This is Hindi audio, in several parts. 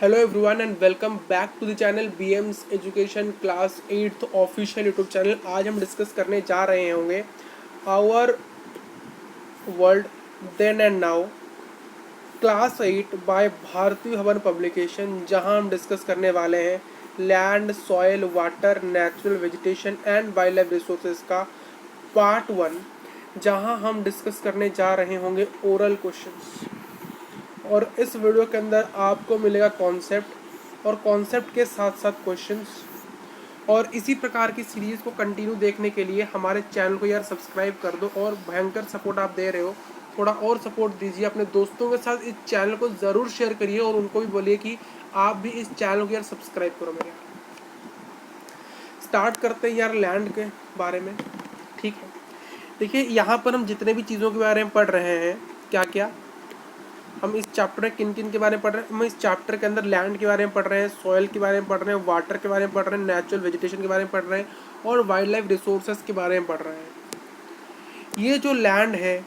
Hello everyone and welcome back to the channel BM's Education Class 8th official YouTube channel. आज हम डिस्कस करने जा रहे होंगे our world then and now class 8 by Bharati Bhavan publication, जहां हम डिस्कस करने वाले हैं land, soil, water, natural vegetation and wildlife resources का पार्ट 1, जहां हम डिस्कस करने जा रहे होंगे ओरल क्वेश्चंस। और इस वीडियो के अंदर आपको मिलेगा कॉन्सेप्ट और कॉन्सेप्ट के साथ साथ क्वेश्चंस। और इसी प्रकार की सीरीज़ को कंटिन्यू देखने के लिए हमारे चैनल को यार सब्सक्राइब कर दो। और भयंकर सपोर्ट आप दे रहे हो, थोड़ा और सपोर्ट दीजिए। अपने दोस्तों के साथ इस चैनल को ज़रूर शेयर करिए और उनको भी बोलिए कि आप भी इस चैनल को यार सब्सक्राइब करो मेरे यार। स्टार्ट करते हैं यार लैंड के बारे में, ठीक है। देखिए यहाँ पर हम जितने भी चीज़ों के बारे में पढ़ रहे हैं, क्या क्या हम इस चैप्टर में किन किन के बारे में पढ़ रहे हैं। हम इस चैप्टर के अंदर लैंड के बारे में पढ़ रहे हैं, सॉइल के बारे में पढ़ रहे हैं, वाटर के बारे में पढ़ रहे हैं, नेचुरल वेजिटेशन के बारे में पढ़ रहे हैं और वाइल्ड लाइफ रिसोर्सेज के बारे में पढ़ रहे हैं। ये जो लैंड है,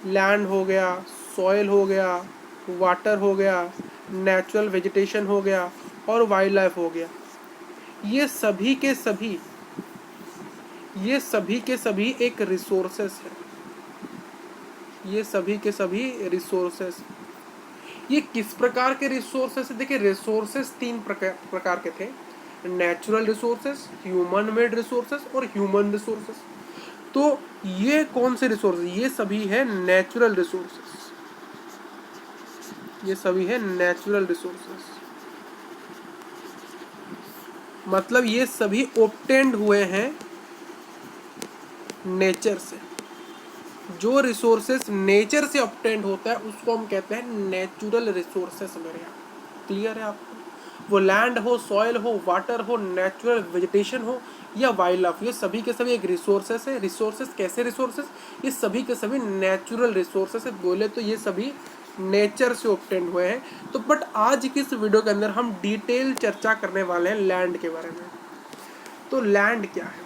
लैंड हो गया, सॉइल हो गया, वाटर हो गया, नेचुरल वेजिटेशन हो गया और वाइल्ड लाइफ हो गया, ये सभी के सभी एक रिसोर्सेस है। ये सभी के सभी रिसोर्सेस। ये किस प्रकार के रिसोर्सेस है? देखिए रिसोर्सेस तीन प्रकार के थे, natural resources, human made resources और ह्यूमन रिसोर्सेस। तो ये कौन से रिसोर्सेस? ये सभी है नेचुरल रिसोर्सेस। ये सभी है नेचुरल रिसोर्सेस, मतलब ये सभी ऑब्टेन्ड हुए हैं नेचर से। जो रिसोर्सेस नेचर से ऑब्टेन्ड होता है उसको हम कहते हैं नेचुरल रिसोर्सेस मेरे यहाँ। क्लियर है आपको? वो लैंड हो, सॉइल हो, वाटर हो, नेचुरल वेजिटेशन हो या वाइल्ड लाइफ, ये सभी के सभी एक रिसोर्सेस है। रिसोर्सेस कैसे रिसोर्सेस? ये सभी के सभी नेचुरल रिसोर्सेस है। बोले तो ये सभी नेचर से ऑब्टेन्ड हुए हैं। तो बट आज की इस वीडियो के अंदर हम डिटेल चर्चा करने वाले हैं लैंड के बारे में। तो लैंड क्या है?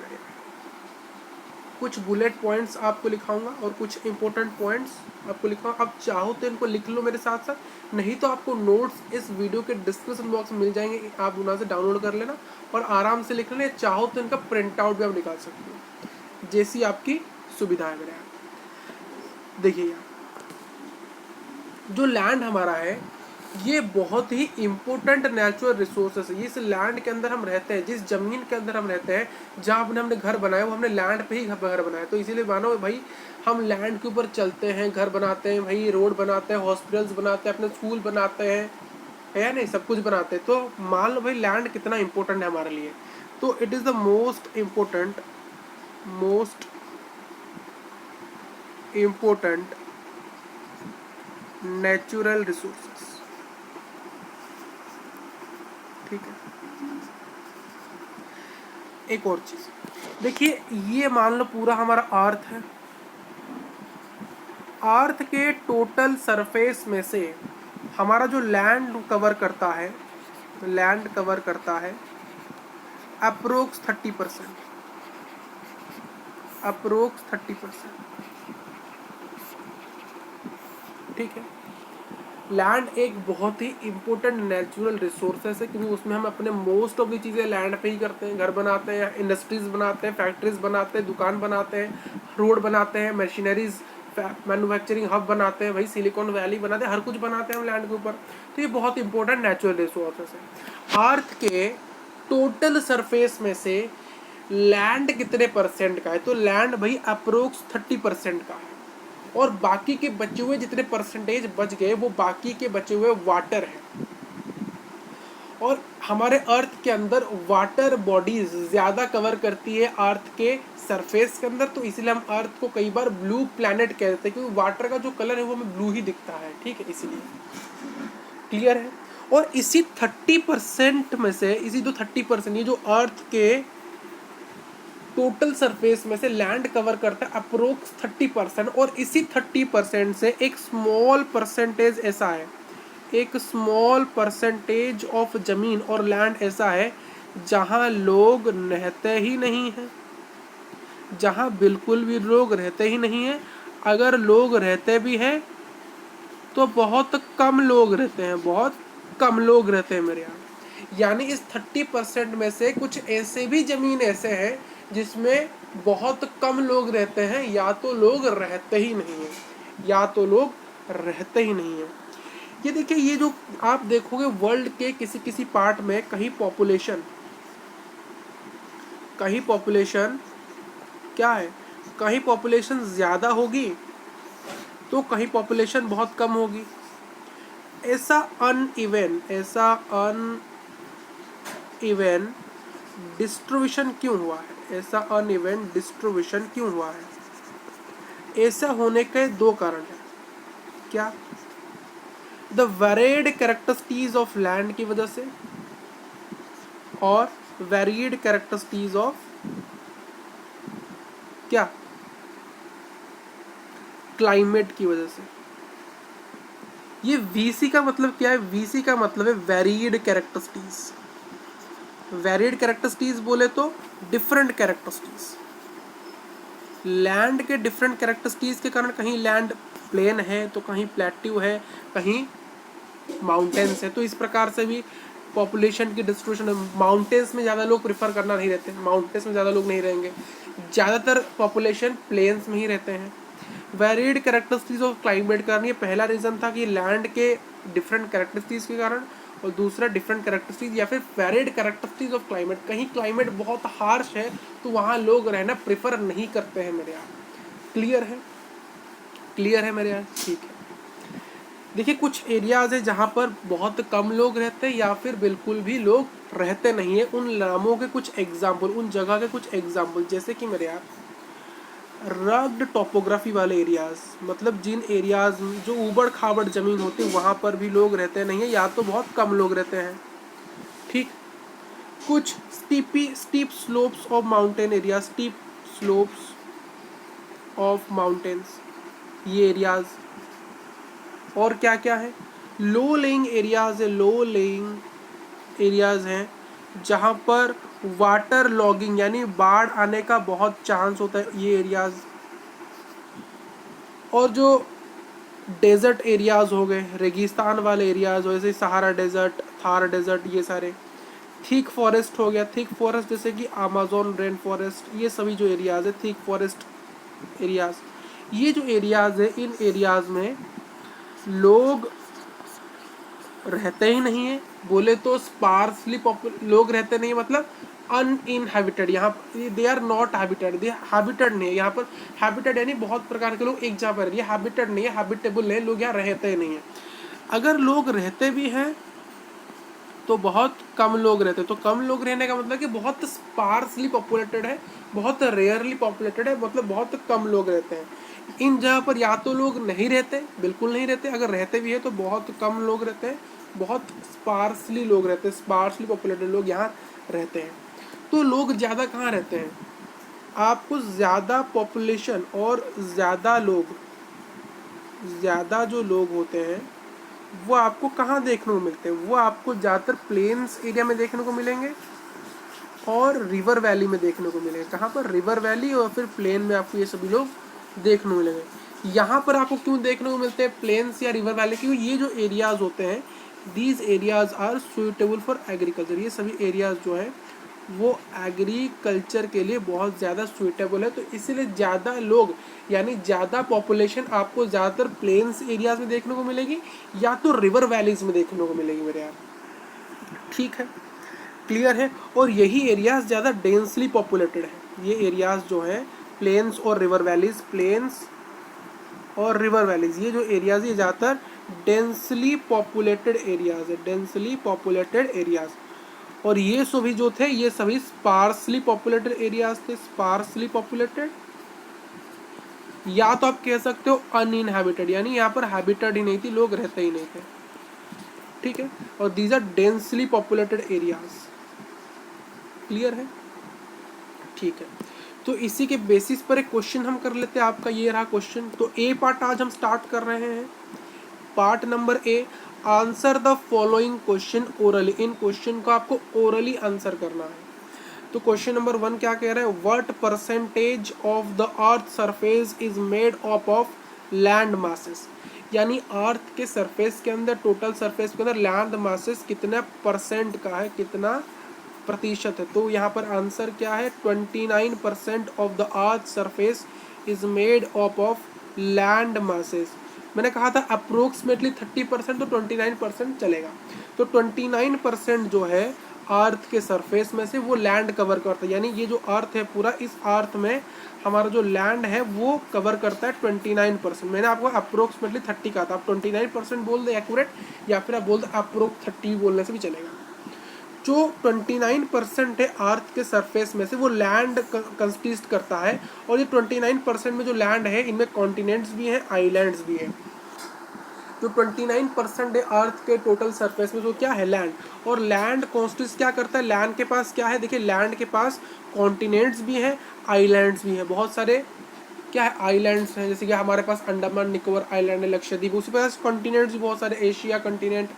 कुछ बुलेट पॉइंट्स आपको लिखाऊंगा और कुछ इंपॉर्टेंट पॉइंट्स आपको लिखाऊंगा। आप चाहो तो इनको लिख लो मेरे साथ साथ, नहीं तो आपको नोट्स इस वीडियो के डिस्क्रिप्शन बॉक्स में मिल जाएंगे, आप उनसे से डाउनलोड कर लेना और आराम से लिख लेना। चाहो तो इनका प्रिंट आउट भी आप निकाल सकते हो, जैसी आपकी सुविधा है मेरे यहाँ। देखिए यार, जो लैंड हमारा है ये बहुत ही इम्पोर्टेंट नेचुरल रिसोर्सेस है। इस लैंड के अंदर हम रहते हैं, जिस जमीन के अंदर हम रहते हैं, जहाँ हमने घर बनाया वो हमने लैंड पे ही घर बनाया। तो इसीलिए मानो भाई हम लैंड के ऊपर चलते हैं, घर बनाते हैं, भाई रोड बनाते हैं, हॉस्पिटल्स बनाते हैं, अपने स्कूल बनाते हैं, है या नहीं, सब कुछ बनाते हैं। तो मान लो भाई लैंड कितना इम्पोर्टेंट है हमारे लिए। तो it is the most important natural resources, ठीक है। एक और चीज देखिए, ये मान लो पूरा हमारा अर्थ है। अर्थ के टोटल सरफेस में से हमारा जो लैंड कवर करता है अप्रोक्स 30%, ठीक है। लैंड एक बहुत ही इम्पोर्टेंट नेचुरल रिसोर्सेस है, क्योंकि उसमें हम अपने मोस्ट ऑफ दी चीज़ें लैंड पे ही करते हैं। घर बनाते हैं, इंडस्ट्रीज बनाते हैं, फैक्ट्रीज बनाते हैं, दुकान बनाते हैं, रोड बनाते हैं, मशीनरीज, मैन्युफैक्चरिंग हब बनाते हैं, भाई सिलिकॉन वैली बनाते हैं, हर कुछ बनाते हैं हम लैंड के ऊपर। तो ये बहुत इंपॉर्टेंट नेचुरल रिसोर्सेस है। अर्थ के टोटल सरफेस में से लैंड कितने परसेंट का है? तो लैंड भाई अप्रोक्स 30% का है, और बाकी के बचे हुए जितने परसेंटेज बच गए वो बाकी के बचे हुए वाटर है। और हमारे अर्थ के अंदर वाटर बॉडीज ज़्यादा कवर करती है अर्थ के सरफेस के अंदर। तो इसलिए हम अर्थ को कई बार ब्लू प्लैनेट कहते हैं, क्योंकि वाटर का जो कलर है वो हमें ब्लू ही दिखता है, ठीक है, इसलिए। क्लियर है? और इसी 30% में से, इसी जो 30%, ये जो अर्थ के टोटल सरफेस में से लैंड कवर करता है अप्रोक्स 30%, और इसी 30% से एक स्मॉल परसेंटेज ऐसा है, एक स्मॉल परसेंटेज ऑफ जमीन और लैंड ऐसा है जहां लोग रहते ही नहीं हैं, जहां बिल्कुल भी लोग रहते ही नहीं हैं। अगर लोग रहते भी हैं तो बहुत कम लोग रहते हैं, बहुत कम लोग रहते हैं मेरे यहाँ। यानी इस 30% में से कुछ ऐसे भी जमीन ऐसे हैं जिसमें बहुत कम लोग रहते हैं, या तो लोग रहते ही नहीं हैं, या तो लोग रहते ही नहीं हैं। ये देखिए, ये जो आप देखोगे वर्ल्ड के किसी किसी पार्ट में कहीं पॉपुलेशन क्या है, कहीं पॉपुलेशन ज़्यादा होगी तो कहीं पॉपुलेशन बहुत कम होगी। ऐसा अनइवन डिस्ट्रीब्यूशन क्यों हुआ है? ऐसा अनइवन डिस्ट्रीब्यूशन क्यों हुआ है? ऐसा होने के दो कारण हैं। क्या? The varied characteristics of land की वजह से और वेरिड कैरेक्टरिस्टिक्स ऑफ क्या, क्लाइमेट की वजह से। ये वीसी का मतलब क्या है? वीसी का मतलब है वेरिड कैरेक्टरिस्टिक्स। वेरिड कैरेक्टरिस्टिक्स बोले तो डिफरेंट कैरेक्टरिस्टिक्स, लैंड के डिफरेंट कैरेक्टरिस्टिक्स के कारण कहीं लैंड प्लेन है तो कहीं प्लेट्यू है, कहीं माउंटेन्स है। तो इस प्रकार से भी पॉपुलेशन की डिस्ट्रीब्यूशन, माउंटेन्स में ज़्यादा लोग प्रेफर करना नहीं रहते, माउंटेन्स में ज़्यादा लोग नहीं रहेंगे, ज़्यादातर पॉपुलेशन प्लेन्स में ही रहते हैं। वेरिड कैरेक्टरिस्टिक्स ऑफ क्लाइमेट का ये पहला रीज़न था कि लैंड के डिफरेंट कैरेक्टरिस्टिक्स के कारण, और दूसरा डिफरेंट कैरेक्टरिस्टिक्स या फिर वेरिड कैरेक्टरिस्टिक्स ऑफ क्लाइमेट। कहीं क्लाइमेट बहुत हार्श है तो वहाँ लोग रहना प्रेफर नहीं करते हैं मेरे यहाँ। क्लियर है? क्लियर है मेरे यहाँ? ठीक है। देखिए, कुछ एरियाज़ है जहाँ पर बहुत कम लोग रहते हैं या फिर बिल्कुल भी लोग रहते नहीं है। उन नामों के कुछ एग्जाम्पल, उन जगह के कुछ एग्जाम्पल, जैसे कि मेरे यहाँ रग्ड टोपोग्राफी वाले एरियाज़, मतलब जिन एरियाज़ जो ऊबड़ खाबड़ ज़मीन होती है वहाँ पर भी लोग रहते नहीं है या तो बहुत कम लोग रहते हैं। ठीक। कुछ steep slopes of mountain area, steep slopes of mountains, ये एरियाज़। और क्या क्या है? लो लेइंग एरियाज़ है, लो लेइंग एरियाज़ हैं जहाँ पर वाटर लॉगिंग यानी बाढ़ आने का बहुत चांस होता है, ये एरियाज़। और जो डेजर्ट एरियाज़ हो गए, रेगिस्तान वाले एरियाज़ हो, जैसे सहारा डेजर्ट, थार डेजर्ट, ये सारे। थिक फॉरेस्ट हो गया, थिक फॉरेस्ट जैसे कि अमेज़न रेन फॉरेस्ट, ये सभी जो एरियाज़ है थिक फॉरेस्ट एरियाज़। ये जो एरियाज़ है, इन एरियाज़ में लोग रहते ही नहीं है, बोले तो स्पार्सली लोग रहते नहीं, मतलब अनइनहैबिटेड। यहाँ they are not habited, they habited नहीं है यहाँ पर। हैबिटेड यानी बहुत प्रकार के लोग एक जगह पर, ये हैबिटेड नहीं है, हैबिटेबल नहीं, लोग यहाँ रहते नहीं है। अगर लोग रहते भी हैं तो बहुत कम लोग रहते हैं। तो कम लोग रहने का मतलब कि बहुत स्पार्सली पॉपुलेटेड है, बहुत रेयरली पॉपुलेटेड है, मतलब बहुत कम लोग रहते हैं। इन जगह पर या तो लोग नहीं रहते, बिल्कुल नहीं रहते, अगर रहते भी है तो बहुत कम लोग रहते हैं, बहुत स्पार्सली लोग रहते हैं, स्पार्सली पॉपुलेटेड लोग यहाँ रहते हैं। तो लोग ज़्यादा कहाँ रहते हैं? आपको ज़्यादा पॉपुलेशन और ज़्यादा लोग, ज़्यादा जो लोग होते हैं वो आपको कहाँ देखने को मिलते हैं? वो आपको ज़्यादातर प्लेन्स एरिया में देखने को मिलेंगे और रिवर वैली में देखने को मिलेंगे। कहाँ पर? रिवर वैली और फिर प्लेन में आपको ये सभी लोग देखने को मिलेंगे। यहाँ पर आपको क्यों देखने को मिलते हैं प्लेन्स या रिवर वैली? क्योंकि ये जो एरियाज़ होते हैं, these areas are suitable for agriculture. ये सभी एरियाज़ जो हैं वो एग्रीकल्चर के लिए बहुत ज़्यादा सुइटेबल है। तो इसीलिए ज़्यादा लोग यानी ज़्यादा पॉपुलेशन आपको ज़्यादातर प्लेन्स एरियाज़ में देखने को मिलेगी या तो रिवर वैलीज़ में देखने को मिलेगी मेरे यहाँ। ठीक है, क्लियर है? और यही एरियाज़ ज़्यादा डेंसली पॉपुलेटेड है। ये एरियाज़ जो हैं प्लेन्स और रिवर वैलीज़, प्लेन्स और रिवर वैलीज़, ये जो एरियाज़ ये ज़्यादातर डेंसली पॉपुलेटेड एरियाज़ है, डेंसली पॉपुलेटेड एरियाज़। और ये सभी जो थे ये सभी स्पार्सली पॉपुलेटेड एरियाज थे, स्पार्सली पॉपुलेटेड, या तो आप कह सकते हो अनइनहैबिटेड, यानी यहाँ पर हैबिटेड ही नहीं थी, लोग रहते ही नहीं थे। ठीक है, और these are densely populated areas. Clear है? ठीक है, तो इसी के बेसिस पर एक क्वेश्चन हम कर लेते हैं। आपका ये रहा क्वेश्चन। तो ए पार्ट आज हम स्टार्ट कर रहे हैं। Part number A, answer the following question orally. In question को आपको ओरली आंसर करना है। तो क्वेश्चन नंबर 1 क्या कह रहा है? What percentage of the earth surface is made up of land masses. यानी अर्थ के सरफेस के अंदर, टोटल सरफेस के अंदर लैंड मासेस कितना परसेंट का है, कितना प्रतिशत है। तो यहाँ पर आंसर क्या है, 29% of the earth surface is made up of land masses. मैंने कहा था अप्रोक्सीमेटली 30%, तो 29% चलेगा। तो 29% जो है अर्थ के सरफेस में से वो लैंड कवर करता है, यानी ये जो अर्थ है पूरा, इस अर्थ में हमारा जो लैंड है वो कवर करता है 29%। मैंने आपको अप्रोक्सीमेटली 30 कहा था, आप 29% बोल दे एक्यूरेट, या फिर आप बोल दे अप्रोक्स 30 बोलने से भी चलेगा। जो 29% है अर्थ के सरफेस में से वो लैंड कंसिस्ट करता है, और ये 29% में जो लैंड है इनमें कॉन्टिनेंट्स भी हैं, आइलैंड्स भी हैं। जो 29% है अर्थ के टोटल सरफेस में, जो क्या है, लैंड। और लैंड कॉन्स्टिट्यूट क्या करता है, लैंड के पास क्या है, देखिए लैंड के पास कॉन्टिनेंट्स भी हैं, आइलैंड्स भी हैं, बहुत सारे क्या है, आइलैंड्स हैं। जैसे कि हमारे पास अंडमान निकोबार आइलैंड है, लक्षद्वीप, उसी पास कॉन्टिनेंट्स भी बहुत सारे, Asia continent,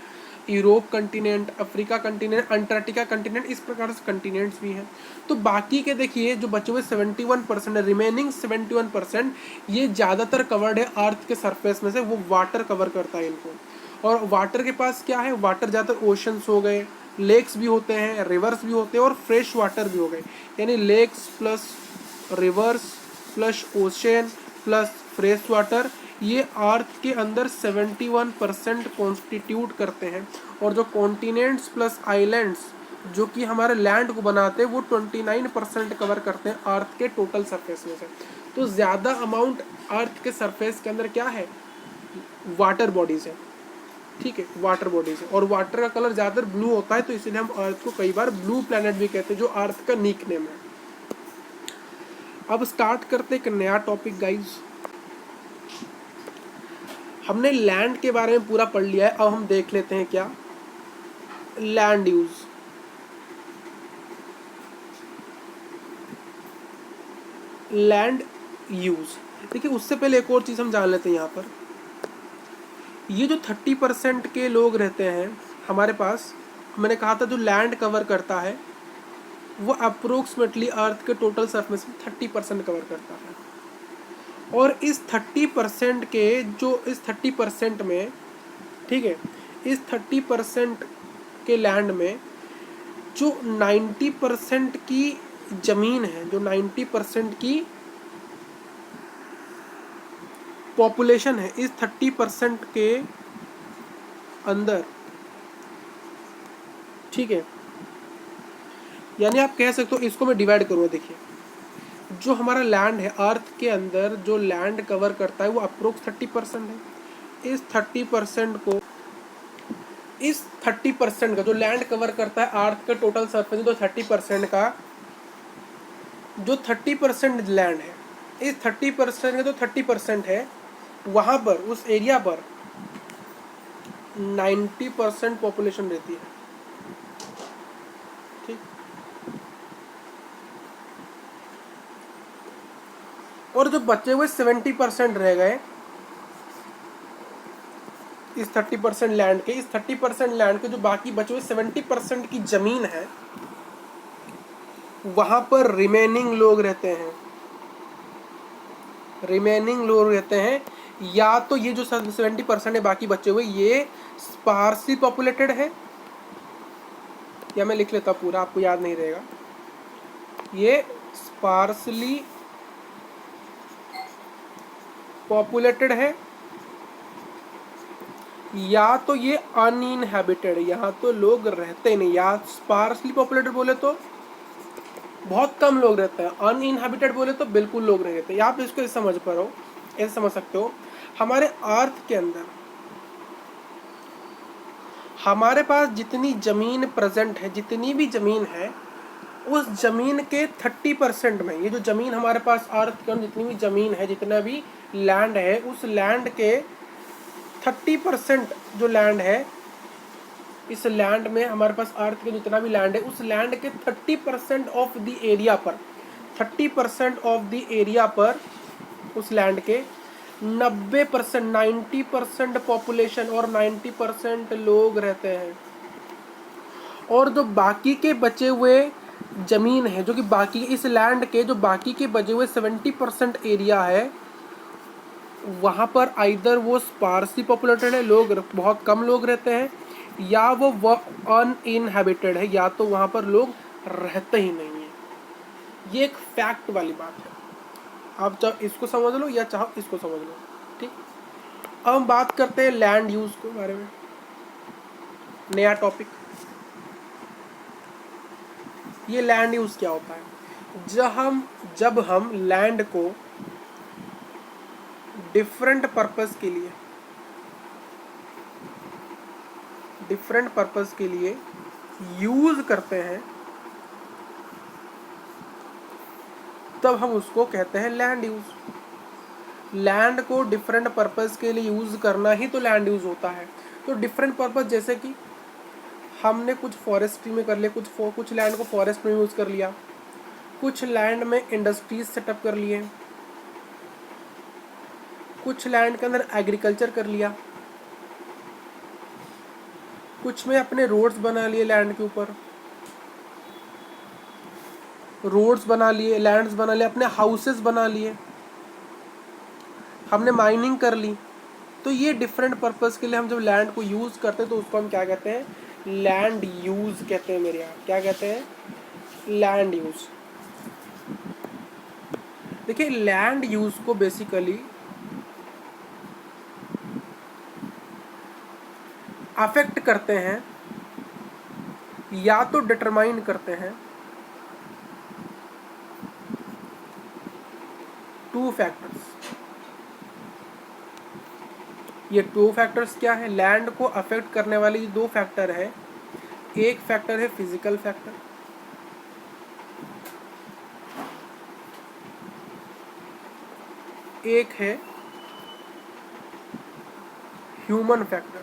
Europe continent, Africa continent, Antarctica continent, इस प्रकार से कंटिनेंट्स भी हैं। तो बाकी के देखिए जो बचे हुए 71% है, रिमेनिंग 71%, ये ज़्यादातर कवर्ड है अर्थ के सरफेस में से, वो वाटर कवर करता है इनको। और वाटर के पास क्या है, वाटर ज़्यादातर ओशंस हो गए, लेक्स भी होते हैं, रिवर्स भी होते हैं, और फ्रेश वाटर भी हो गए, यानी lakes plus rivers plus ocean plus fresh water, ये अर्थ के अंदर 71% कॉन्स्टिट्यूट करते हैं। और जो कॉन्टिनेंट्स प्लस आइलैंड्स जो कि हमारे लैंड को बनाते हैं, वो 29% कवर करते हैं अर्थ के टोटल सरफेस में से। तो ज़्यादा अमाउंट अर्थ के सरफेस के अंदर क्या है, वाटर बॉडीज़ है, ठीक है, वाटर बॉडीज़ है। और वाटर का कलर ज़्यादातर ब्लू होता है, तो इसलिए हम अर्थ को कई बार ब्लू प्लैनेट भी कहते हैं, जो अर्थ का निक नेम है। अब स्टार्ट करते एक नया टॉपिक गाइज। हमने लैंड के बारे में पूरा पढ़ लिया है, अब हम देख लेते हैं क्या, लैंड यूज। लैंड यूज, देखिए उससे पहले एक और चीज हम जान लेते हैं। यहाँ पर ये जो 30% के लोग रहते हैं हमारे पास, मैंने कहा था जो लैंड कवर करता है वो अप्रोक्सीमेटली अर्थ के टोटल सरफेस में 30% कवर करता है। और इस 30% के जो इस 30% में, ठीक है, इस 30% के लैंड में जो 90% की ज़मीन है, जो 90% की पॉपुलेशन है, इस 30% के अंदर, ठीक है, यानी आप कह सकते हो, इसको मैं डिवाइड करूँगा। देखिए जो हमारा लैंड है अर्थ के अंदर, जो लैंड कवर करता है वो अप्रोक्स 30% है। इस 30% को, इस 30% का जो लैंड कवर करता है अर्थ का टोटल सरफेस, तो 30% का जो 30% लैंड है, इस 30% का जो 30% है, वहाँ पर उस एरिया पर 90% पॉपुलेशन रहती है, ठीक। और जो बचे हुए 70% रह गए इस 30% लैंड के, इस 30% लैंड के जो बाकी बचे हुए 70% की जमीन है, वहां पर रिमेनिंग लोग रहते हैं, रिमेनिंग लोग रहते हैं। या तो ये जो 70% है बाकी बचे हुए, ये स्पार्सली पॉपुलेटेड है, या मैं लिख लेता पूरा, आपको याद नहीं रहेगा, ये स्पार्सली पॉपुलेटेड है, या तो ये अनइनहैबिटेड है, यहाँ तो लोग रहते नहीं। या स्पार्सली पॉपुलेटेड बोले तो बहुत कम लोग रहते हैं, अनइनहैबिटेड बोले तो बिल्कुल लोग नहीं रहते। आप इसको ऐसे समझ पा रहे हो, ऐसे समझ सकते हो, हमारे अर्थ के अंदर हमारे पास जितनी जमीन प्रेजेंट है, जितनी भी जमीन है, उस जमीन के 30% में, ये जो जमीन हमारे पास अर्थ के अंदर जितनी भी जमीन है, जितना भी लैंड है, उस लैंड के 30% जो लैंड है, इस लैंड में हमारे पास अर्थ के जितना भी लैंड है, उस लैंड के 30% ऑफ द एरिया पर, 30% ऑफ द एरिया पर उस लैंड के 90%, 90% पॉपुलेशन और 90% लोग रहते हैं। और जो बाकी के बचे हुए जमीन है, जो कि बाकी इस लैंड के जो बाकी के बचे हुए 70% एरिया है, वहाँ पर आइदर वो स्पार्सली पॉपुलेटेड है, लोग बहुत कम लोग रहते हैं, या वो अनइनहेबिटेड है, या तो वहाँ पर लोग रहते ही नहीं है। ये एक फैक्ट वाली बात है। आप चाहे इसको समझ लो या चाहो इसको समझ लो, ठीक। अब हम बात करते हैं लैंड यूज के बारे में, नया टॉपिक। ये लैंड यूज क्या होता है? जब हम लैंड को डिफरेंट पर्पस के लिए यूज करते हैं, तब हम उसको कहते हैं लैंड यूज। लैंड को डिफरेंट पर्पस के लिए यूज करना ही तो लैंड यूज होता है। तो डिफरेंट पर्पस जैसे कि हमने कुछ फॉरेस्ट्री में कर लिया, कुछ लैंड को फॉरेस्ट में यूज कर लिया, कुछ लैंड में इंडस्ट्रीज सेटअप कर लिए, कुछ लैंड के अंदर एग्रीकल्चर कर लिया, कुछ में अपने रोड्स बना लिए, लैंड के ऊपर रोड्स बना लिए, लैंड्स बना लिए, अपने हाउसेस बना लिए, हमने माइनिंग कर ली। तो ये डिफरेंट पर्पस के लिए हम जब लैंड को यूज करते हैं तो उसको हम क्या कहते हैं? लैंड यूज कहते हैं मेरे यहाँ। क्या कहते हैं? Land use. देखिए, लैंड यूज को बेसिकली अफेक्ट करते हैं या तो डिटरमाइन करते हैं टू फैक्टर्स। ये टू फैक्टर्स क्या है? लैंड को अफेक्ट करने वाले ये दो फैक्टर है। एक फैक्टर है फिजिकल फैक्टर, एक है ह्यूमन फैक्टर।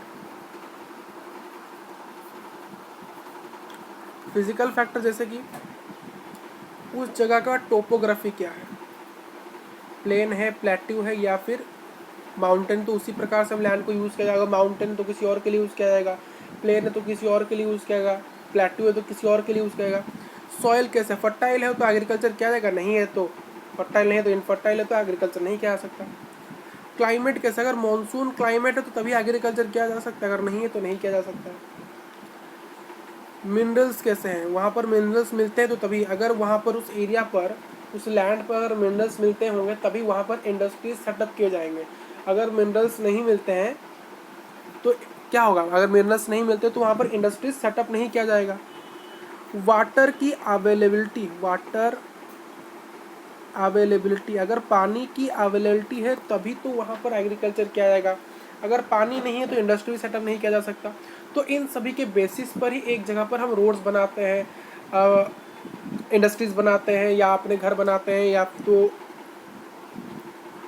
फिजिकल फैक्टर जैसे कि उस जगह का टोपोग्राफी क्या है, प्लेन है, प्लेट्यू है, या फिर माउंटेन। तो उसी प्रकार से हम लैंड को यूज़ किया जाएगा। माउंटेन तो किसी और के लिए यूज़ किया जाएगा, प्लेन है तो किसी और के लिए यूज़ किया जाएगा, प्लेट्यू है तो किसी और के लिए यूज़ किया जाएगा। सॉइल कैसे? फर्टाइल है तो एग्रीकल्चर किया जाएगा, नहीं है तो फर्टाइल, नहीं है तो इनफर्टाइल है तो एग्रीकल्चर नहीं किया जा सकता। क्लाइमेट कैसे? अगर मानसून क्लाइमेट है तो तभी एग्रीकल्चर किया जा सकता है, अगर नहीं है तो नहीं किया जा सकता है। मिनरल्स कैसे हैं? वहाँ पर मिनरल्स मिलते हैं तो तभी, अगर वहाँ पर उस एरिया पर, उस लैंड पर अगर मिनरल्स मिलते होंगे तभी वहाँ पर इंडस्ट्रीज सेटअप किए जाएंगे। अगर मिनरल्स नहीं मिलते हैं तो क्या होगा? अगर मिनरल्स नहीं मिलते तो वहाँ पर इंडस्ट्रीज सेटअप नहीं किया जाएगा। वाटर की अवेलेबिलिटी, अगर पानी की अवेलेबिलिटी है तभी तो वहाँ पर एग्रीकल्चर किया जाएगा। अगर पानी नहीं है तो इंडस्ट्री सेटअप नहीं किया जा सकता। तो इन सभी के बेसिस पर ही एक जगह पर हम रोड्स बनाते हैं, इंडस्ट्रीज बनाते हैं, या अपने घर बनाते हैं, या तो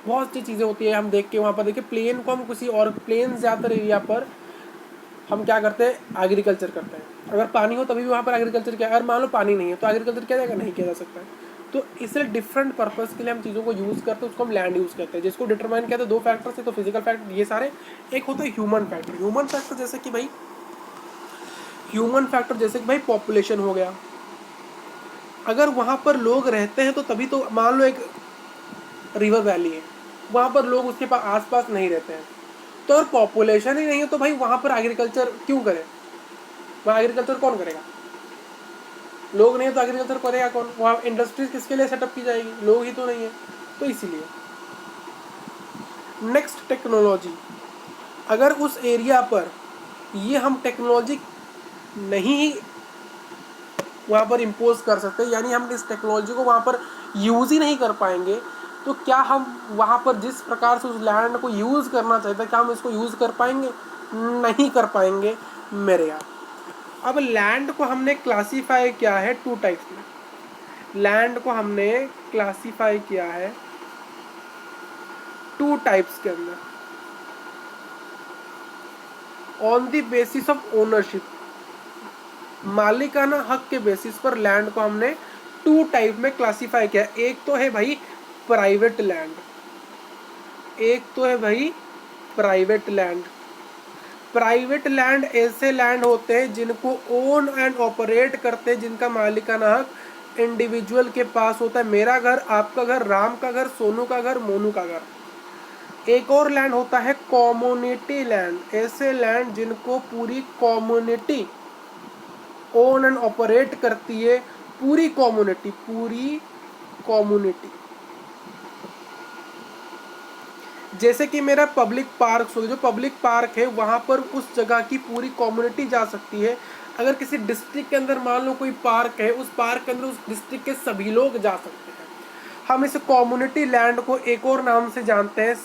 बहुत सी चीज़ें होती है। हम देख के वहाँ पर देखिए, प्लेन को हम किसी और प्लेन ज़्यादातर एरिया पर हम क्या करते हैं? एग्रीकल्चर करते हैं। अगर पानी हो तभी भी वहाँ पर एग्रीकल्चर किया, अगर मान लो पानी नहीं है तो एग्रीकल्चर किया जाएगा? नहीं किया जा सकता है। तो इसलिए डिफरेंट पर्पस के लिए हम चीज़ों को यूज़ करते हैं, उसको हम लैंड यूज़ करते हैं। जिसको डिटरमाइन कहते हैं दो फैक्टर्स है, तो फिजिकल फैक्टर ये सारे। एक होता है ह्यूमन फैक्टर। ह्यूमन फैक्टर जैसे कि भाई पॉपुलेशन हो गया। अगर वहाँ पर लोग रहते हैं तो तभी तो, मान लो एक रिवर वैली है, वहाँ पर लोग उसके पास आसपास नहीं रहते हैं, तो अगर पॉपुलेशन ही नहीं है तो भाई वहाँ पर एग्रीकल्चर क्यों करें? वहाँ एग्रीकल्चर कौन करेगा? लोग नहीं है तो एग्रीकल्चर करेगा कौन? वहाँ इंडस्ट्रीज किसके लिए सेटअप की जाएगी? लोग ही तो नहीं है। तो इसीलिए नेक्स्ट, टेक्नोलॉजी। अगर उस एरिया पर ये हम टेक्नोलॉजी नहीं वहाँ पर इम्पोज कर सकते, यानी हम इस टेक्नोलॉजी को वहाँ पर यूज़ ही नहीं कर पाएंगे, तो क्या हम वहाँ पर जिस प्रकार से उस लैंड को यूज़ करना चाहते हैं, क्या हम इसको यूज़ कर पाएंगे? नहीं कर पाएंगे मेरे यार। अब लैंड को हमने क्लासीफाई किया है टू टाइप्स में। लैंड को हमने क्लासीफाई किया है टू टाइप्स के अंदर, on the basis of ownership. मालिकाना हक के बेसिस पर लैंड को हमने टू टाइप में क्लासीफाई किया। एक तो है भाई प्राइवेट लैंड, प्राइवेट लैंड ऐसे लैंड होते हैं जिनको ओन एंड ऑपरेट करते हैं, जिनका मालिकाना हक इंडिविजुअल के पास होता है। मेरा घर, आपका घर, राम का घर, सोनू का घर, मोनू का घर। एक और लैंड होता है कम्युनिटी लैंड, ऐसे लैंड जिनको पूरी कम्युनिटी ओन एंड ऑपरेट करती है, पूरी कम्युनिटी। जैसे कि मेरा पब्लिक पार्क हो, जो पब्लिक पार्क है वहाँ पर उस जगह की पूरी कम्युनिटी जा सकती है। अगर किसी डिस्ट्रिक्ट के अंदर मान लो कोई पार्क है, उस पार्क के अंदर उस डिस्ट्रिक्ट के सभी लोग जा सकते हैं। हम इस कम्युनिटी लैंड को एक और नाम से जानते हैं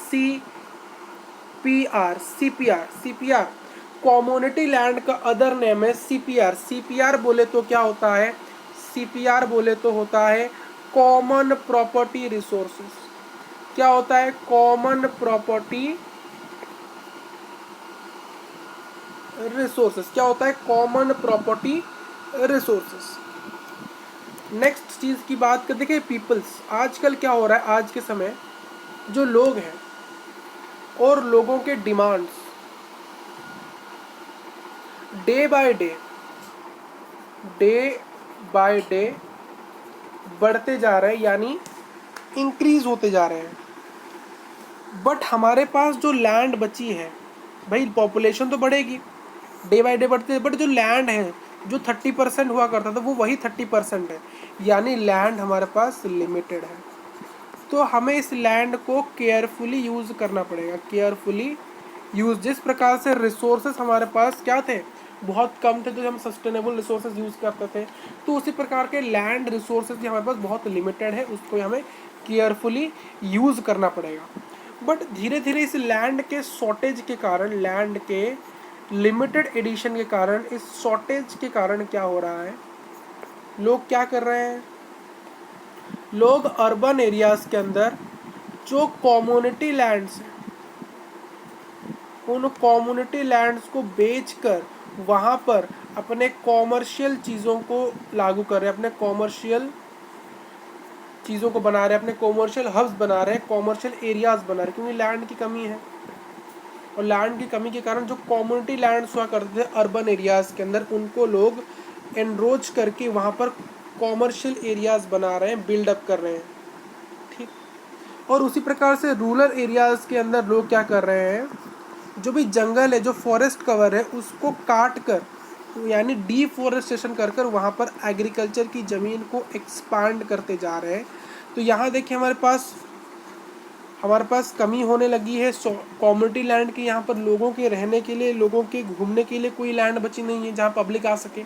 सीपीआर। कम्युनिटी लैंड का अदर नेम है सीपीआर बोले तो क्या होता है, सीपीआर बोले तो होता है कॉमन प्रॉपर्टी रिसोर्सेस। क्या होता है, कॉमन प्रॉपर्टी रिसोर्सेस। क्या होता है, कॉमन प्रॉपर्टी रिसोर्सेस। नेक्स्ट चीज की बात करते हैं पीपल्स। आजकल क्या हो रहा है, आज के समय जो लोग हैं और लोगों के डिमांड्स डे बाय डे बढ़ते जा रहे हैं, यानी इंक्रीज होते जा रहे हैं। बट हमारे पास जो लैंड बची है, भाई पॉपुलेशन तो बढ़ेगी, डे बाय डे बढ़ते, बट जो लैंड है जो 30% हुआ करता था वो वही 30% है, यानी लैंड हमारे पास लिमिटेड है। तो हमें इस लैंड को केयरफुली यूज़ करना पड़ेगा, केयरफुली यूज़। जिस प्रकार से रिसोर्सेज हमारे पास क्या थे, बहुत कम थे, तो हम सस्टेनेबल रिसोर्सेज यूज़ करते थे, तो उसी प्रकार के लैंड रिसोर्सेज हमारे पास बहुत लिमिटेड है, उसको हमें केयरफुली यूज़ करना पड़ेगा। बट धीरे धीरे इस लैंड के शॉर्टेज के कारण, लैंड के लिमिटेड एडिशन के कारण, इस शॉर्टेज के कारण क्या हो रहा है, लोग क्या कर रहे हैं, लोग अर्बन एरियाज के अंदर जो कम्युनिटी लैंड्स हैं, उन कम्युनिटी लैंड्स को बेचकर वहाँ पर अपने कॉमर्शियल चीज़ों को लागू कर रहे हैं, अपने कॉमर्शियल चीज़ों को बना रहे हैं, अपने कॉमर्शियल हब्स बना रहे हैं, कॉमर्शियल एरियाज बना रहे हैं, क्योंकि लैंड की कमी है। और लैंड की कमी के कारण जो कम्युनिटी लैंड्स हुआ करते थे अर्बन एरियाज़ के अंदर, उनको लोग एनरोच करके वहाँ पर कॉमर्शियल एरियाज़ बना रहे हैं, बिल्डअप कर रहे हैं, ठीक। और उसी प्रकार से रूरल एरियाज़ के अंदर लोग क्या कर रहे हैं, जो भी जंगल है, जो फॉरेस्ट कवर है, उसको काट कर, यानी डिफॉरेस्टेशन कर कर वहाँ पर एग्रीकल्चर की ज़मीन को एक्सपांड करते जा रहे हैं। तो यहाँ देखिए हमारे पास कमी होने लगी है कम्युनिटी लैंड की। यहाँ पर लोगों के रहने के लिए, लोगों के घूमने के लिए कोई लैंड बची नहीं है जहाँ पब्लिक आ सके।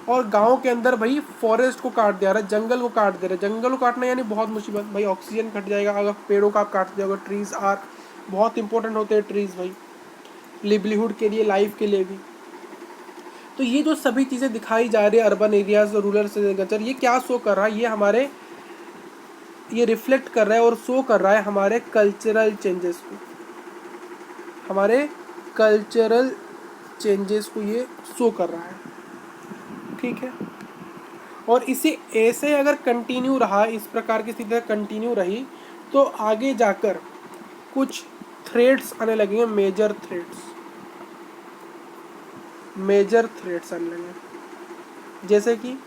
और गांव के अंदर भाई फॉरेस्ट को काट दिया रहा है, जंगल को काट दे रहा है। जंगल को काटना यानी बहुत मुसीबत भाई, ऑक्सीजन घट जाएगा अगर पेड़ों का आप काट दिया। ट्रीज़ आर बहुत इंपॉर्टेंट होते हैं, ट्रीज़ भाई लिवलीहुड के लिए, लाइफ के लिए भी। तो ये जो सभी चीज़ें दिखाई जा रही है अर्बन एरियाज और रूरल एग्रीकल्चर, ये क्या शो कर रहा है, ये रिफ्लेक्ट कर रहा है और शो कर रहा है हमारे कल्चरल चेंजेस को, हमारे कल्चरल चेंजेस को ये शो कर रहा है, ठीक है। और इसी ऐसे अगर कंटिन्यू रहा, इस प्रकार की स्थिति कंटिन्यू रही, तो आगे जाकर कुछ थ्रेड्स आने लगेंगे, मेजर थ्रेड्स आने लगेंगे। जैसे कि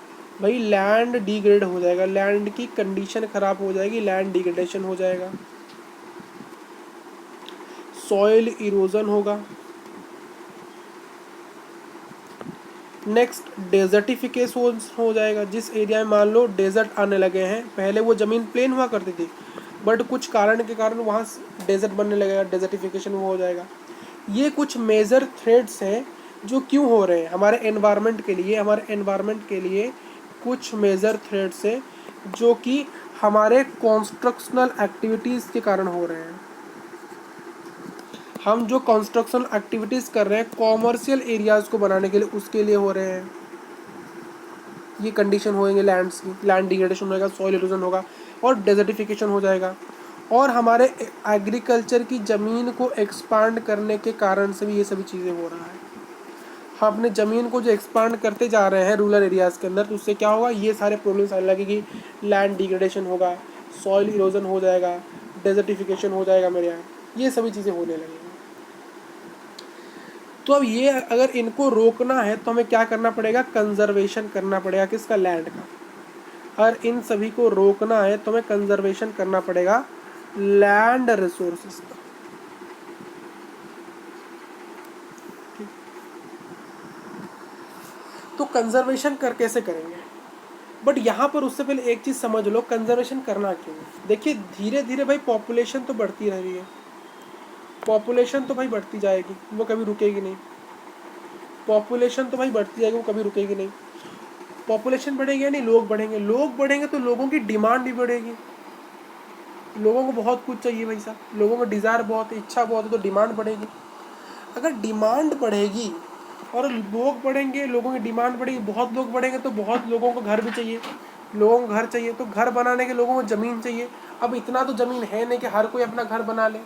भाई लैंड डिग्रेड हो जाएगा, लैंड की कंडीशन खराब हो जाएगी, लैंड डिग्रेडेशन हो जाएगा, सॉइल इरोजन होगा। नेक्स्ट डेजर्टिफिकेशन हो जाएगा। जिस एरिया में मान लो डेजर्ट आने लगे हैं, पहले वो ज़मीन प्लेन हुआ करती थी, बट कुछ कारण के कारण वहाँ डेजर्ट बनने लगेगा, डेजर्टिफिकेशन वो हो जाएगा। ये कुछ मेजर थ्रेड्स हैं जो क्यों हो रहे हैं हमारे एनवायरनमेंट के लिए, कुछ मेजर थ्रेड्स हैं जो कि हमारे कंस्ट्रक्शनल एक्टिविटीज़ के कारण हो रहे हैं। हम जो कंस्ट्रक्शन एक्टिविटीज़ कर रहे हैं कॉमर्शियल एरियाज़ को बनाने के लिए, उसके लिए हो रहे हैं। ये कंडीशन होएंगे लैंड्स की, लैंड डिग्रेडेशन होगा, सॉइल इरोजन होगा और डेजर्टिफिकेशन हो जाएगा। और हमारे एग्रीकल्चर की ज़मीन को एक्सपांड करने के कारण से भी ये सभी चीज़ें हो रहा है। हम अपने ज़मीन को जो एक्सपांड करते जा रहे हैं रूरल एरियाज़ के अंदर, तो उससे क्या होगा, ये सारे प्रॉब्लम्स आने लगेगी। लैंड डिग्रेडेशन होगा, सॉइल इरोजन हो जाएगा, डेजर्टिफिकेशन हो जाएगा मेरे यहाँ, ये सभी चीज़ें होने लगेंगी। तो अब ये अगर इनको रोकना है तो हमें क्या करना पड़ेगा, कंजर्वेशन करना पड़ेगा किसका, लैंड का। और इन सभी को रोकना है तो हमें कंजर्वेशन करना पड़ेगा लैंड रिसोर्सेज का। तो कंजर्वेशन कर कैसे करेंगे? बट यहाँ पर उससे पहले एक चीज़ समझ लो, कंजर्वेशन करना क्यों है। देखिए धीरे धीरे भाई पॉपुलेशन तो बढ़ती रह रही है, पॉपुलेशन तो भाई बढ़ती जाएगी, वो कभी रुकेगी नहीं। पॉपुलेशन तो भाई बढ़ती जाएगी, वो कभी रुकेगी नहीं। पॉपुलेशन बढ़ेगी नहीं, लोग बढ़ेंगे, लोग बढ़ेंगे तो लोगों की डिमांड भी बढ़ेगी। लोगों को बहुत कुछ चाहिए भाई साहब, लोगों को डिज़ायर बहुत है, इच्छा बहुत है, तो डिमांड बढ़ेगी। अगर डिमांड बढ़ेगी और लोग बढ़ेंगे, लोगों की डिमांड बढ़ेगी, बहुत लोग बढ़ेंगे तो बहुत लोगों को घर भी चाहिए, लोगों को घर चाहिए, तो घर बनाने के लोगों को ज़मीन चाहिए। अब इतना तो ज़मीन है नहीं कि हर कोई अपना घर बना ले,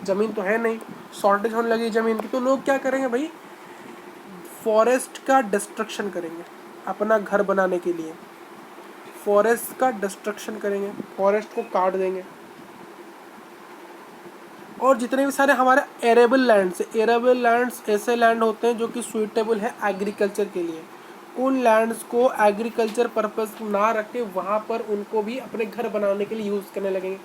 ज़मीन तो है नहीं, शॉर्टेज होने लगी ज़मीन की, तो लोग क्या करेंगे भाई, फॉरेस्ट का डिस्ट्रक्शन करेंगे अपना घर बनाने के लिए, फॉरेस्ट का डिस्ट्रक्शन करेंगे, फॉरेस्ट को काट देंगे। और जितने भी सारे हमारे एरेबल लैंड्स, एरेबल लैंड्स ऐसे लैंड होते हैं जो कि सूटेबल है एग्रीकल्चर के लिए, उन लैंड्स को एग्रीकल्चर पर्पस ना रख के वहाँ पर उनको भी अपने घर बनाने के लिए यूज़ करने लगेंगे।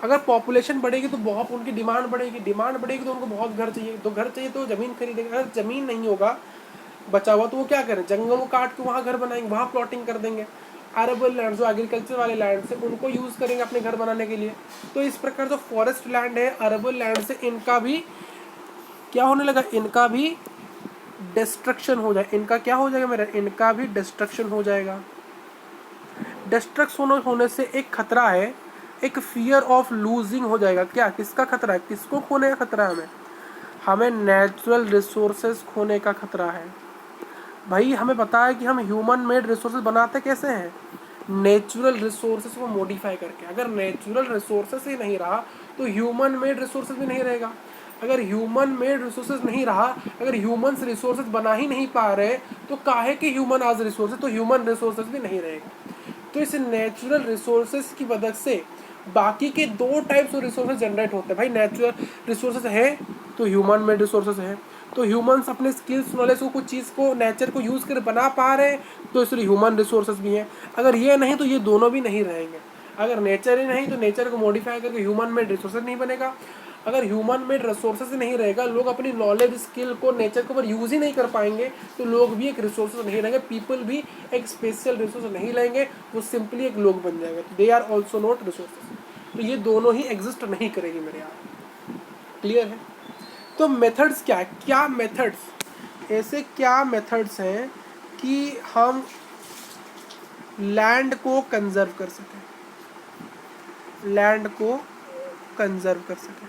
अगर पॉपुलेशन बढ़ेगी तो बहुत उनकी डिमांड बढ़ेगी, डिमांड बढ़ेगी तो उनको बहुत घर चाहिए, तो घर चाहिए तो ज़मीन खरीदेंगे। अगर ज़मीन नहीं होगा बचा हुआ तो वो क्या करें, जंगलों को काट के वहाँ घर बनाएंगे, वहाँ प्लॉटिंग कर देंगे। अरबन लैंड जो एग्रीकल्चर वाले लैंड से उनको यूज़ करेंगे अपने घर बनाने के लिए। तो इस प्रकार जो फॉरेस्ट लैंड है अरबन लैंड से, इनका भी क्या होने लगा, इनका भी डिस्ट्रक्शन हो जाए, इनका क्या हो जाएगा मेरा, इनका भी डिस्ट्रक्शन हो जाएगा। डिस्ट्रक्शन होने से एक खतरा है, एक फियर ऑफ लूजिंग हो जाएगा। क्या, किसका खतरा है, किसको खोने का खतरा है, हमें नेचुरल रिसोर्सेज खोने का खतरा है। भाई हमें पता है कि हम ह्यूमन मेड रिसोर्सेज बनाते कैसे हैं, नेचुरल रिसोर्सेज को मॉडिफाई करके। अगर नेचुरल रिसोर्सेज ही नहीं रहा तो ह्यूमन मेड रिसोर्सेज भी नहीं रहेगा। अगर ह्यूमन मेड रिसोर्सेज नहीं रहा, अगर ह्यूमन रिसोर्सेज बना ही नहीं पा रहे तो काहे कि ह्यूमन आज रिसोर्सेज, तो ह्यूमन रिसोर्सेज भी नहीं रहेगा। तो इस नेचुरल रिसोर्सेज की वजह से बाकी के दो टाइप्स ऑफ रिसोर्सेज जनरेट होते हैं। भाई नेचुरल रिसोर्सेज है तो ह्यूमन मेड रिसोर्सेज है, तो ह्यूमंस अपने स्किल्स नॉलेज को, कुछ चीज़ को, नेचर को यूज़ कर बना पा रहे हैं, तो इसलिए ह्यूमन रिसोर्सेज भी हैं। अगर ये नहीं तो ये दोनों भी नहीं रहेंगे। अगर नेचर ही नहीं तो नेचर को मॉडिफाई करके ह्यूमन मेड रिसोर्सेज नहीं बनेगा। अगर ह्यूमन मेड रिसोर्सेज नहीं रहेगा, लोग अपनी नॉलेज स्किल को नेचर के ऊपर यूज़ ही नहीं कर पाएंगे, तो लोग भी एक रिसोर्सेज नहीं रहेंगे, पीपल भी एक स्पेशल रिसोर्स नहीं लेंगे, वो सिंपली एक लोग बन जाएगा। They are also not resources. तो ये दोनों ही एग्जिस्ट नहीं करेंगे मेरे यहाँ। क्लियर है? तो मेथड्स क्या है, क्या मेथड्स, ऐसे क्या मेथड्स हैं कि हम लैंड को कंजर्व कर सकें, लैंड को कंजर्व कर सकें।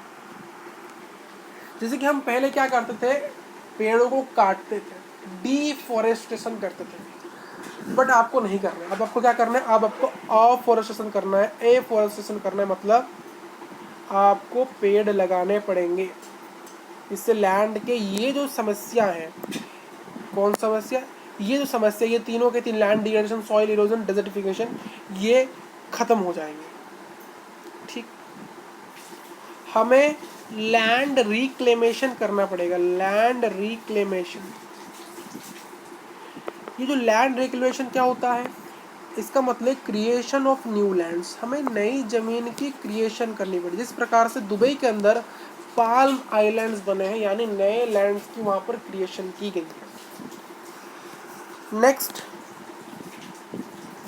जैसे कि हम पहले क्या करते थे, पेड़ों को काटते थे, डिफॉरेस्टेशन करते थे, बट आपको नहीं करना है। अब आपको क्या करना है, अब आपको अफॉरेस्टेशन करना है। एफॉरेस्टेशन करना है मतलब आपको पेड़ लगाने पड़ेंगे। इससे लैंड के ये जो समस्या है, कौन समस्या, ये जो समस्या, ये तीनों के तीन, land degradation, soil erosion, desertification, ये खत्म हो जाएंगे। ठीक, हमें लैंड रिक्लेमेशन करना पड़ेगा, लैंड रिक्लेमेशन। ये जो लैंड रिक्लेमेशन क्या होता है, इसका मतलब क्रिएशन ऑफ न्यू लैंड्स, हमें नई जमीन की क्रिएशन करनी पड़ेगी। जिस प्रकार से दुबई के अंदर पाल्म आइलैंड्स बने हैं, यानी नए लैंड्स की वहां पर क्रिएशन की गई है। नेक्स्ट,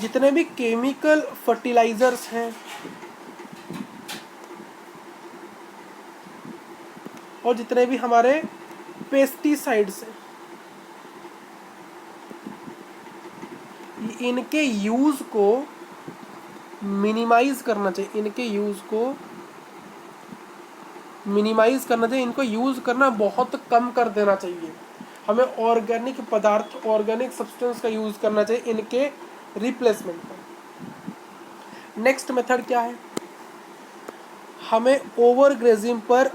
जितने भी केमिकल फर्टिलाइजर्स हैं और जितने भी हमारे पेस्टिसाइड्स हैं, इनके यूज को मिनिमाइज करना चाहिए, इनके यूज को मिनिमाइज करना चाहिए, इनको यूज करना बहुत कम कर देना चाहिए। हमें ऑर्गेनिक पदार्थ, ऑर्गेनिक सब्सटेंस का यूज करना चाहिए इनके रिप्लेसमेंट पर। नेक्स्ट मेथड क्या है, हमें ओवर ग्रेजिंग पर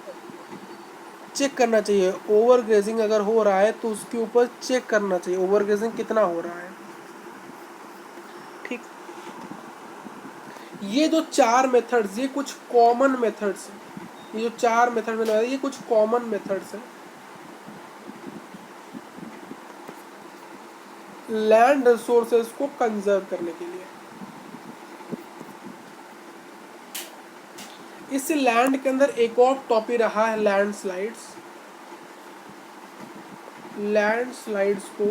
चेक करना चाहिए। ओवर ग्रेजिंग अगर हो रहा है तो उसके ऊपर चेक करना चाहिए, ओवर ग्रेजिंग कितना हो रहा है। ठीक, ये जो चार मेथड्स, ये कुछ कॉमन मेथड्स हैं, ये जो चार मेथड में ये कुछ कॉमन मेथड्स हैं लैंड रिसोर्सेज को कंजर्व करने के लिए। इस लैंड के अंदर एक और टॉपिक रहा है लैंडस्लाइड्स। लैंडस्लाइड्स को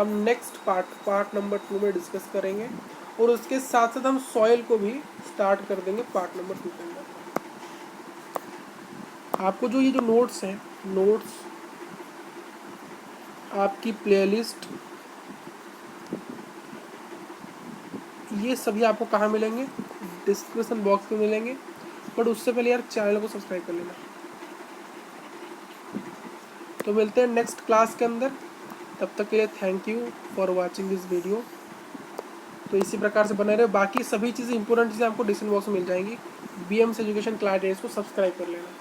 हम नेक्स्ट पार्ट नंबर 2 में डिस्कस करेंगे, और उसके साथ साथ हम सॉइल को भी स्टार्ट कर देंगे पार्ट नंबर 2 के अंदर। आपको जो ये जो नोट्स हैं, नोट्स आपकी प्लेलिस्ट, ये सभी आपको कहाँ मिलेंगे? डिस्क्रिप्शन बॉक्स में मिलेंगे। बट उससे पहले यार चैनल को सब्सक्राइब कर लेना। तो मिलते हैं नेक्स्ट क्लास के अंदर, तब तक के लिए thank you for watching this video. तो इसी प्रकार से बने रहे, बाकी सभी चीज़ें इंपॉर्टेंट चीज़ें आपको डिस्क्रिप्शन बॉक्स में मिल जाएंगी। BMS एजुकेशन क्लास को सब्सक्राइब कर लेना।